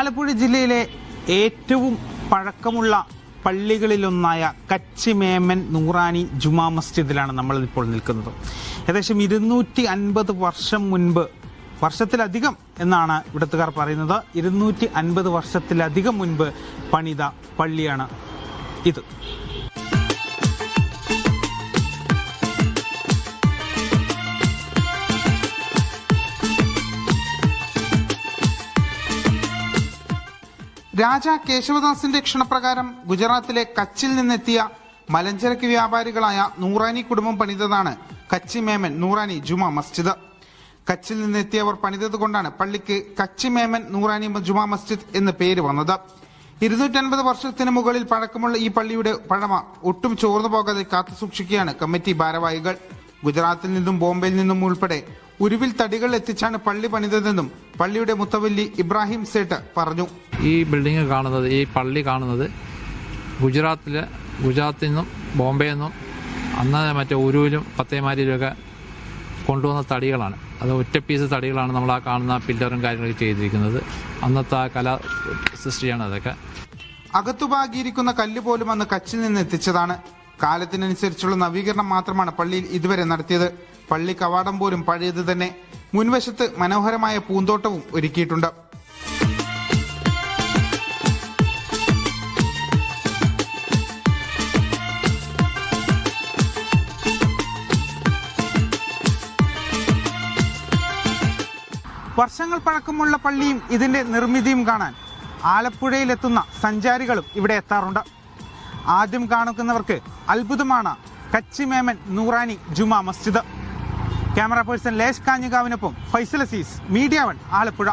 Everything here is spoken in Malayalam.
ആലപ്പുഴ ജില്ലയിലെ ഏറ്റവും പഴക്കമുള്ള പള്ളികളിലൊന്നായ കച്ചിമേമൻ നൂറാനി ജുമാ മസ്ജിദിലാണ് നമ്മൾ ഇപ്പോൾ നിൽക്കുന്നത്. ഏകദേശം 250 വർഷം മുൻപ്, വർഷത്തിലധികം എന്നാണ് ഇവിടുത്തുകാർ പറയുന്നത്, 250 വർഷത്തിലധികം മുൻപ് പണിത പള്ളിയാണ് ഇത്. രാജ കേശവദാസിന്റെ ക്ഷണപ്രകാരം ഗുജറാത്തിലെ കച്ചിൽ നിന്നെത്തിയ മലഞ്ചരക്ക് വ്യാപാരികളായ നൂറാനി കുടുംബം പണിതതാണ് കച്ചിമേമൻ നൂറാനി ജുമാ മസ്ജിദ്. കച്ചിൽ നിന്നെത്തിയവർ പണിതത് കൊണ്ടാണ് പള്ളിക്ക് കച്ചിമേമൻ നൂറാനി ജുമാ മസ്ജിദ് എന്ന് പേര് വന്നത്. 250 വർഷത്തിന് മുകളിൽ പഴക്കമുള്ള ഈ പള്ളിയുടെ പഴമ ഒട്ടും ചോർന്നു പോകാതെ കാത്തുസൂക്ഷിക്കുകയാണ് കമ്മിറ്റി ഭാരവാഹികൾ. ഗുജറാത്തിൽ നിന്നും ബോംബെയിൽ നിന്നും ഉൾപ്പെടെ ഉരുവിൽ തടികൾ എത്തിച്ചാണ് പള്ളി പണിതതെന്നും പള്ളിയുടെ മുത്തവല്ലി ഇബ്രാഹിം സേട്ട് പറഞ്ഞു. ഈ ബിൽഡിംഗ് കാണുന്നത്, ഈ പള്ളി കാണുന്നത് ഗുജറാത്തിൽ നിന്നും ബോംബെയിൽ നിന്നും അന്ന് മറ്റേ ഉരുവിലും പത്തേമാരിയിലുമൊക്കെ കൊണ്ടുവന്ന തടികളാണ്. അത് ഒറ്റ പീസ് തടികളാണ് നമ്മൾ ആ കാണുന്ന പില്ലറും കാര്യങ്ങളൊക്കെ ചെയ്തിരിക്കുന്നത്. അന്നത്തെ ആ കലാ സൃഷ്ടിയാണ് അതൊക്കെ. അകത്തുപാകിയിരിക്കുന്ന കല്ല് പോലും അന്ന് കച്ചിൽ നിന്ന് എത്തിച്ചതാണ്. കാലത്തിനനുസരിച്ചുള്ള നവീകരണം മാത്രമാണ് പള്ളിയിൽ ഇതുവരെ നടത്തിയത്. പള്ളി കവാടം പോലും പഴയത് തന്നെ. മുൻവശത്ത് മനോഹരമായ പൂന്തോട്ടവും ഒരുക്കിയിട്ടുണ്ട്. വർഷങ്ങൾ പഴക്കമുള്ള പള്ളിയും ഇതിന്റെ നിർമ്മിതിയും കാണാൻ ആലപ്പുഴയിലെത്തുന്ന സഞ്ചാരികളും ഇവിടെ എത്താറുണ്ട്. ആദ്യം കാണുന്നവർക്ക് അത്ഭുതമാണ് കച്ചിമേമൻ നൂറാനി ജുമാ മസ്ജിദ്. ക്യാമറ പേഴ്സൺ ലേഷ് കാഞ്ഞികാവിനൊപ്പം ഫൈസൽ അസീസ്, മീഡിയ 1 ആലപ്പുഴ.